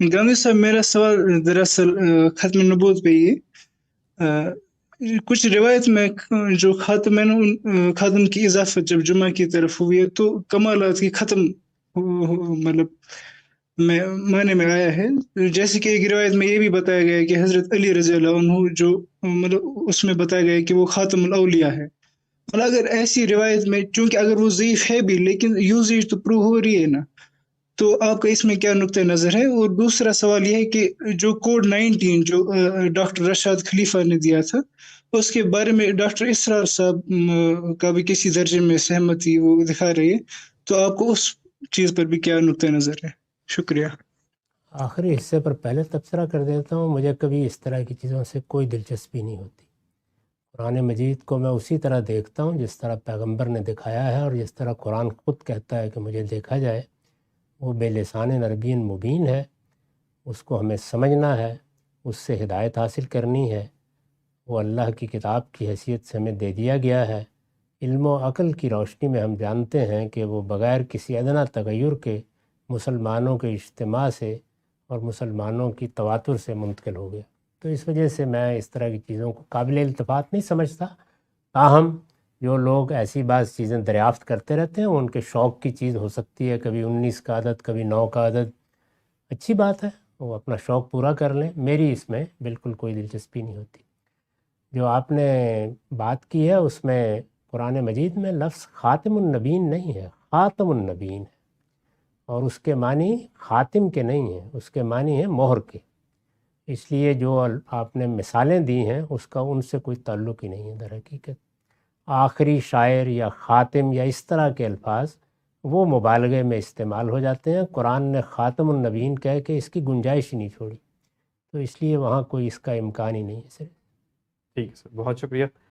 गांधी साहब, मेरा सवाल दरअसल ख़त्म नबूवत पे ही है। कुछ रिवायत में जो ख़ातम की इजाफ़त जब जुमा की तरफ हुई है तो कमालात की ख़त्म मतलब में माने में आया है। जैसे कि एक रिवायत में ये भी बताया गया है कि हज़रत अली रज़ी अल्लाह अन्हु जो मतलब उसमें बताया गया है कि वो ख़ातमुल औलिया है। और अगर ऐसी रिवायत में, चूँकि अगर वो ज़ईफ़ है भी लेकिन यूसेज तो प्रूव हो रही है ना, तो आपका इसमें क्या नुक्ता नज़र है? और दूसरा सवाल ये है कि जो कोड 19 जो डॉक्टर रशाद खलीफ़ा ने दिया था, उसके बारे में डॉक्टर इसरार साहब का भी किसी दर्जे में सहमति वो दिखा रही है। तो आपको उस चीज़ पर भी क्या नुक्ता नज़र है? शुक्रिया। आखिरी हिस्से पर पहले तबसरा कर देता हूँ, मुझे कभी इस तरह की चीज़ों से कोई दिलचस्पी नहीं होती। कुरान मजीद को मैं उसी तरह देखता हूँ जिस तरह पैगंबर ने दिखाया है, और जिस तरह कुरान ख़ुद कहता है कि मुझे देखा जाए। वो बेलिसान अरबियन मुबीन है, उसको हमें समझना है, उससे हिदायत हासिल करनी है। वो अल्लाह की किताब की हैसियत से हमें दे दिया गया है। इल्म व अक़ल की रोशनी में हम जानते हैं कि वो बग़ैर किसी अदना तग़य्युर के मुसलमानों के इज्तिमा से और मुसलमानों की तवातुर से मुंतकिल हो गया। तो इस वजह से मैं इस तरह की चीज़ों को काबिल इल्तिफ़ात नहीं समझता। ताहम जो लोग ऐसी बात चीज़ें दरियाफ़्त करते रहते हैं, वो उनके शौक़ की चीज़ हो सकती है। कभी 19 का अदद, कभी 9 का अदद, अच्छी बात है, वो अपना शौक़ पूरा कर लें। मेरी इसमें बिल्कुल कोई दिलचस्पी नहीं होती। जो आपने बात की है उसमें कुरान मजीद में लफ्ज़ ख़ातिमुन नबीन नहीं है, ख़ातमुन नबीन है, और उसके मानी ख़ातिम के नहीं हैं, उसके मानी हैं मोहर के। इसलिए जो आपने मिसालें दी हैं उसका उनसे कोई ताल्लुक़ ही नहीं है दर हकीकत। आखिरी शायर या ख़ातिम या इस तरह के अल्फाज वो मुबालगे में इस्तेमाल हो जाते हैं। कुरान ने ख़ातमुन नबीन कह के इसकी गुंजाइश ही नहीं छोड़ी, तो इसलिए वहाँ कोई इसका इम्कान ही नहीं है सिर्फ। ठीक है सर, बहुत शुक्रिया।